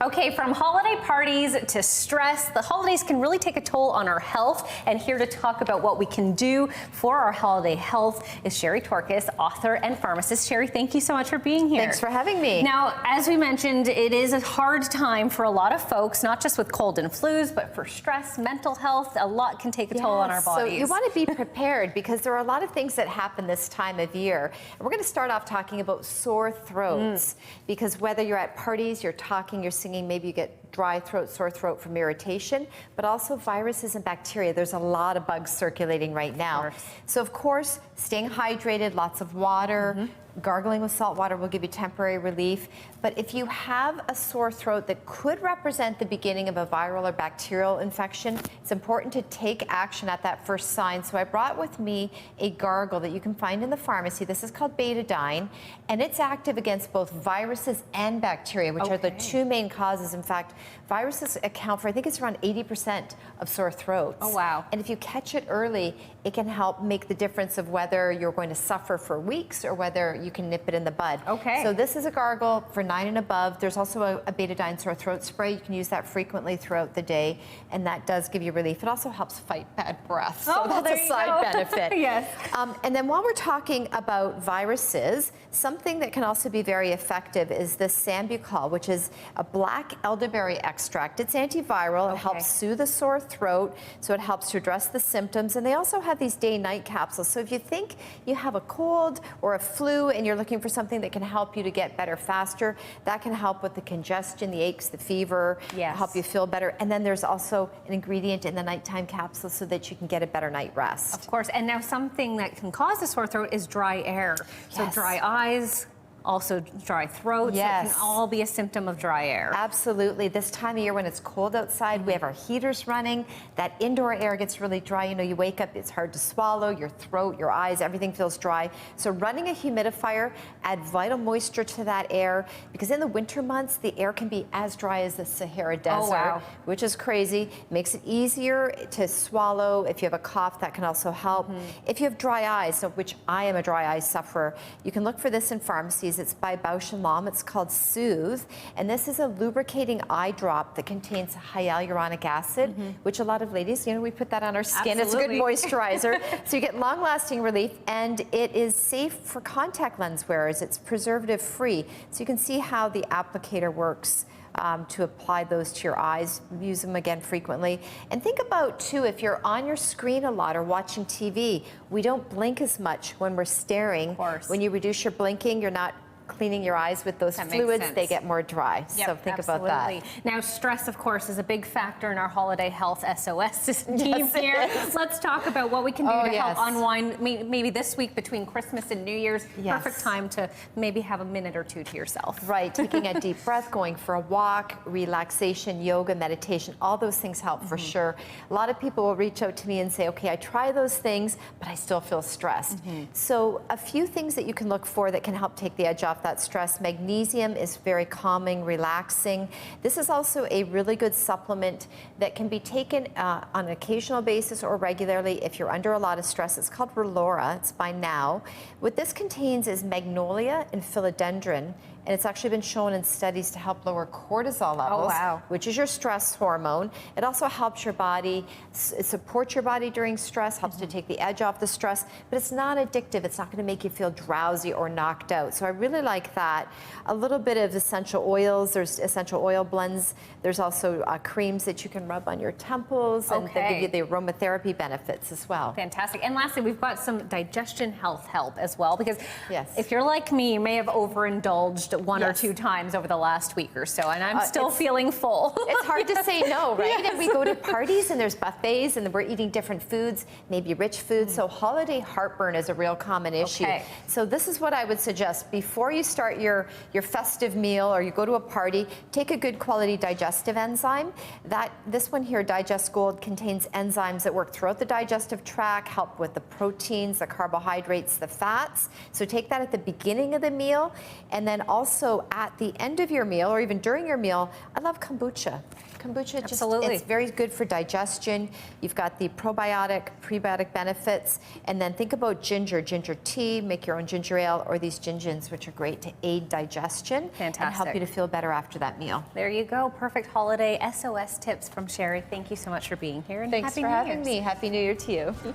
Okay, from holiday parties to stress, the holidays can really take a toll on our health. And here to talk about what we can do for our holiday health is Sherry Torkos, author and pharmacist. Sherry, thank you so much for being here. Thanks for having me. Now, as we mentioned, it is a hard time for a lot of folks, not just with cold and flus, but for stress, mental health. A lot can take a toll on our bodies. So you want to be prepared because there are a lot of things that happen this time of year. And we're going to start off talking about sore throats because whether you're at parties, you're talking, you're singing, maybe you get dry throat, sore throat from irritation, but also viruses and bacteria. There's a lot of bugs circulating right now. So of course, staying hydrated, lots of water, gargling with salt water will give you temporary relief. But if you have a sore throat that could represent the beginning of a viral or bacterial infection, it's important to take action at that first sign. So I brought with me a gargle that you can find in the pharmacy. This is called betadine, and it's active against both viruses and bacteria, which are the two main causes. In fact, viruses account for, I think it's around 80% of sore throats. Oh, wow. And if you catch it early, it can help make the difference of whether you're going to suffer for weeks or whether you can nip it in the bud. Okay. So this is a gargle for 9 and above. There's also a betadine sore throat spray. You can use that frequently throughout the day, and that does give you relief. It also helps fight bad breath, so that's a side benefit. Yes. And then while we're talking about viruses, something that can also be very effective is the Sambucol, which is a black elderberry extract. It's antiviral. It helps soothe the sore throat, so it helps to address the symptoms. And they also have these day-night capsules. So if you think you have a cold or a flu and you're looking for something that can help you to get better faster, that can help with the congestion, the aches, the fever, help you feel better. And then there's also an ingredient in the nighttime capsule so that you can get a better night rest. Of course. And now something that can cause a sore throat is dry air. So dry eyes, also dry throats. It can all be a symptom of dry air. Absolutely. This time of year when it's cold outside, we have our heaters running. That indoor air gets really dry. You know, you wake up, it's hard to swallow, your throat, your eyes, everything feels dry. So running a humidifier, add vital moisture to that air, because in the winter months, the air can be as dry as the Sahara Desert, which is crazy. Makes it easier to swallow. If you have a cough, that can also help. If you have dry eyes, which I am a dry eye sufferer, you can look for this in pharmacies. It's by Bausch & Lomb. It's called Soothe. And this is a lubricating eye drop that contains hyaluronic acid, which a lot of ladies, you know, we put that on our skin. It's a good moisturizer. So you get long-lasting relief, and it is safe for contact lens wearers. It's preservative-free. So you can see how the applicator works to apply those to your eyes. Use them again frequently. And think about, too, if you're on your screen a lot or watching TV, we don't blink as much when we're staring. Of course. When you reduce your blinking, you're not cleaning your eyes with those fluids, they get more dry. So think about that. Now, stress, of course, is a big factor in our holiday health SOS team here. Let's talk about what we can do to help unwind, maybe this week between Christmas and New Year's. Perfect time to maybe have a minute or two to yourself. Right, taking a deep breath, going for a walk, relaxation, yoga, meditation, all those things help for sure. A lot of people will reach out to me and say, okay, I try those things, but I still feel stressed. So a few things that you can look for that can help take the edge off that stress. Magnesium is very calming, relaxing. This is also a really good supplement that can be taken on an occasional basis or regularly if you're under a lot of stress. It's called Relora. It's by Now. What this contains is magnolia and philodendron, and it's actually been shown in studies to help lower cortisol levels, which is your stress hormone. It also helps your body, it supports your body during stress, helps to take the edge off the stress, but it's not addictive. It's not going to make you feel drowsy or knocked out. So I really like that. A little bit of essential oils. There's essential oil blends. There's also creams that you can rub on your temples, and they give you the aromatherapy benefits as well. Fantastic. And lastly, we've got some digestion health help as well, because if you're like me, you may have overindulged one or two times over the last week or so, and I'm still feeling full. It's hard to say no, right? And we go to parties and there's buffets and we're eating different foods, maybe rich foods. So holiday heartburn is a real common issue. So this is what I would suggest. Before you start your festive meal or you go to a party, take a good quality digestive enzyme. This one here, Digest Gold, contains enzymes that work throughout the digestive tract, help with the proteins, the carbohydrates, the fats. So take that at the beginning of the meal, and then also also at the end of your meal or even during your meal, I love kombucha. Kombucha, Absolutely. It's very good for digestion. You've got the probiotic, prebiotic benefits. And then think about ginger tea, make your own ginger ale, or these gingins, which are great to aid digestion. Fantastic. And help you to feel better after that meal. There you go. Perfect holiday SOS tips from Sherry. Thank you so much for being here. And Thanks Happy for New having Year's. me. Happy New Year to you.